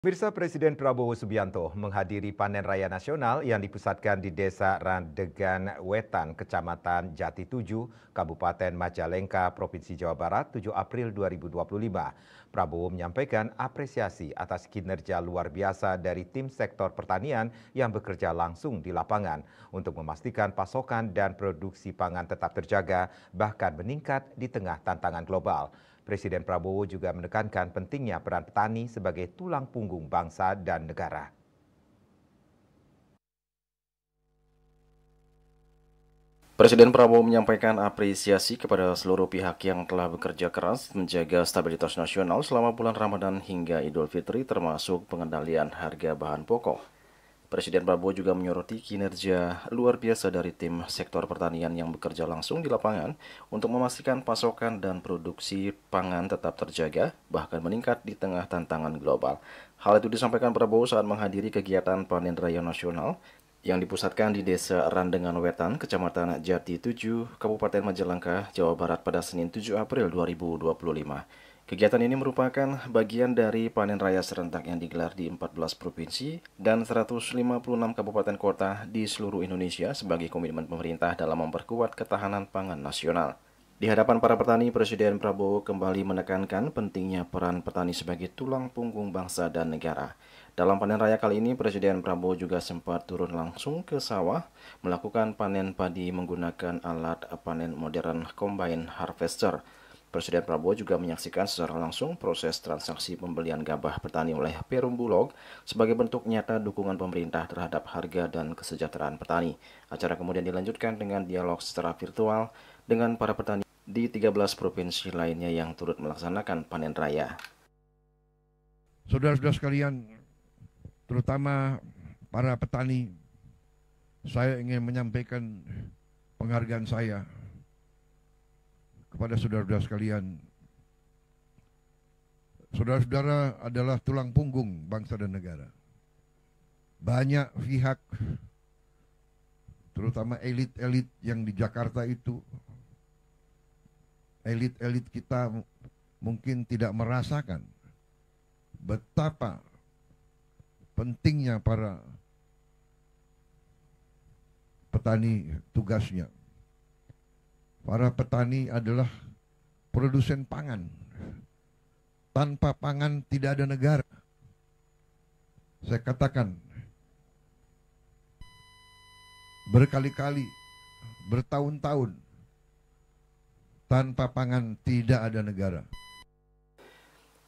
Pemirsa, Presiden Prabowo Subianto menghadiri panen raya nasional yang dipusatkan di Desa Randegan Wetan, Kecamatan Jati 7, Kabupaten Majalengka, Provinsi Jawa Barat, 7 April 2025. Prabowo menyampaikan apresiasi atas kinerja luar biasa dari tim sektor pertanian yang bekerja langsung di lapangan untuk memastikan pasokan dan produksi pangan tetap terjaga, bahkan meningkat di tengah tantangan global. Presiden Prabowo juga menekankan pentingnya peran petani sebagai tulang punggung bangsa dan negara. Presiden Prabowo menyampaikan apresiasi kepada seluruh pihak yang telah bekerja keras menjaga stabilitas nasional selama bulan Ramadan hingga Idul Fitri, termasuk pengendalian harga bahan pokok. Presiden Prabowo juga menyoroti kinerja luar biasa dari tim sektor pertanian yang bekerja langsung di lapangan untuk memastikan pasokan dan produksi pangan tetap terjaga, bahkan meningkat di tengah tantangan global. Hal itu disampaikan Prabowo saat menghadiri kegiatan panen raya nasional yang dipusatkan di Desa Randegan Wetan, Kecamatan Jati 7, Kabupaten Majalengka, Jawa Barat pada Senin 7 April 2025. Kegiatan ini merupakan bagian dari panen raya serentak yang digelar di 14 provinsi dan 156 kabupaten kota di seluruh Indonesia sebagai komitmen pemerintah dalam memperkuat ketahanan pangan nasional. Di hadapan para petani, Presiden Prabowo kembali menekankan pentingnya peran petani sebagai tulang punggung bangsa dan negara. Dalam panen raya kali ini, Presiden Prabowo juga sempat turun langsung ke sawah, melakukan panen padi menggunakan alat panen modern combine harvester. Presiden Prabowo juga menyaksikan secara langsung proses transaksi pembelian gabah petani oleh Perum Bulog sebagai bentuk nyata dukungan pemerintah terhadap harga dan kesejahteraan petani. Acara kemudian dilanjutkan dengan dialog secara virtual dengan para petani di 13 provinsi lainnya yang turut melaksanakan panen raya. Saudara-saudara sekalian, terutama para petani, saya ingin menyampaikan penghargaan saya kepada saudara-saudara sekalian. Saudara-saudara adalah tulang punggung bangsa dan negara. Banyak pihak, terutama elit-elit yang di Jakarta itu, elit-elit kita mungkin tidak merasakan betapa pentingnya para petani tugasnya. Para petani adalah produsen pangan. Tanpa pangan tidak ada negara. Saya katakan berkali-kali, bertahun-tahun, tanpa pangan tidak ada negara.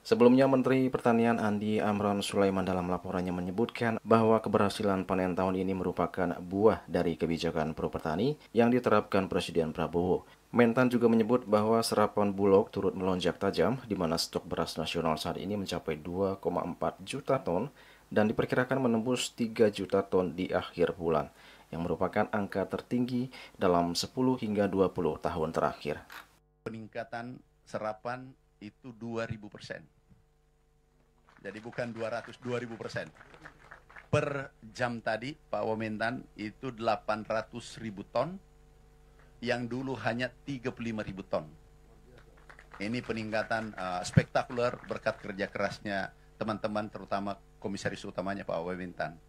Sebelumnya, Menteri Pertanian Andi Amran Sulaiman dalam laporannya menyebutkan bahwa keberhasilan panen tahun ini merupakan buah dari kebijakan pro petani yang diterapkan Presiden Prabowo. Mentan juga menyebut bahwa serapan Bulog turut melonjak tajam, di mana stok beras nasional saat ini mencapai 2,4 juta ton dan diperkirakan menembus 3 juta ton di akhir bulan, yang merupakan angka tertinggi dalam 10 hingga 20 tahun terakhir. Peningkatan serapan itu 2000%. Jadi bukan 200, 2000%. Per jam tadi Pak Wamentan itu 800.000 ton, yang dulu hanya 35.000 ton. Ini peningkatan spektakuler berkat kerja kerasnya teman-teman, terutama komisaris utamanya Pak Wamentan.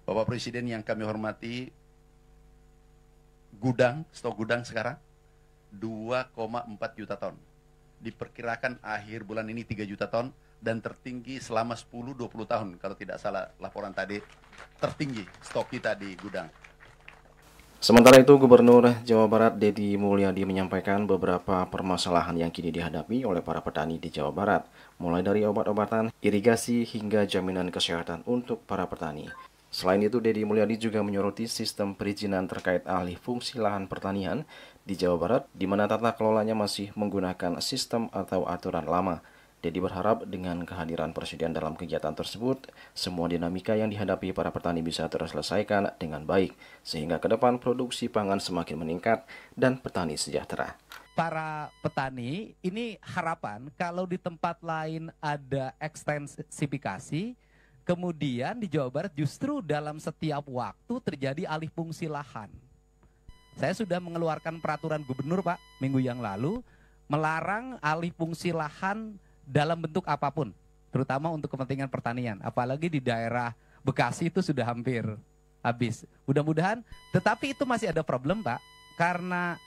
Bapak Presiden yang kami hormati, stok gudang sekarang 2,4 juta ton. Diperkirakan akhir bulan ini 3 juta ton dan tertinggi selama 10-20 tahun. Kalau tidak salah laporan tadi, tertinggi stok kita di gudang. Sementara itu, Gubernur Jawa Barat Deddy Mulyadi menyampaikan beberapa permasalahan yang kini dihadapi oleh para petani di Jawa Barat, mulai dari obat-obatan, irigasi, hingga jaminan kesehatan untuk para petani. Selain itu, Deddy Mulyadi juga menyoroti sistem perizinan terkait alih fungsi lahan pertanian di Jawa Barat, di mana tata kelolanya masih menggunakan sistem atau aturan lama. Deddy berharap dengan kehadiran Presiden dalam kegiatan tersebut, semua dinamika yang dihadapi para petani bisa terselesaikan dengan baik, sehingga ke depan produksi pangan semakin meningkat dan petani sejahtera. Para petani, ini harapan kalau di tempat lain ada ekstensifikasi, kemudian di Jawa Barat justru dalam setiap waktu terjadi alih fungsi lahan. Saya sudah mengeluarkan peraturan gubernur, Pak, minggu yang lalu, melarang alih fungsi lahan dalam bentuk apapun. terutama untuk kepentingan pertanian. Apalagi di daerah Bekasi itu sudah hampir habis. Mudah-mudahan, tetapi itu masih ada problem Pak, karena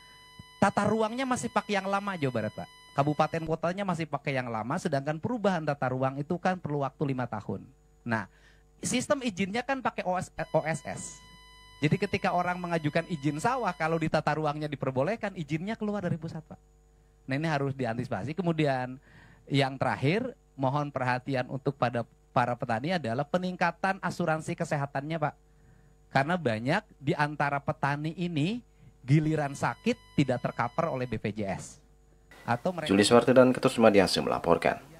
tata ruangnya masih pakai yang lama Jawa Barat Pak. Kabupaten kotanya masih pakai yang lama, sedangkan perubahan tata ruang itu kan perlu waktu 5 tahun. Nah, sistem izinnya kan pakai OSS. Jadi ketika orang mengajukan izin sawah, kalau di tata ruangnya diperbolehkan, izinnya keluar dari pusat Pak. Nah ini harus diantisipasi. Kemudian yang terakhir, mohon perhatian untuk pada para petani adalah peningkatan asuransi kesehatannya Pak. Karena banyak di antara petani ini, giliran sakit tidak tercover oleh BPJS. Atau mereka... Julius Marti dan Ketut Sumadiasa melaporkan.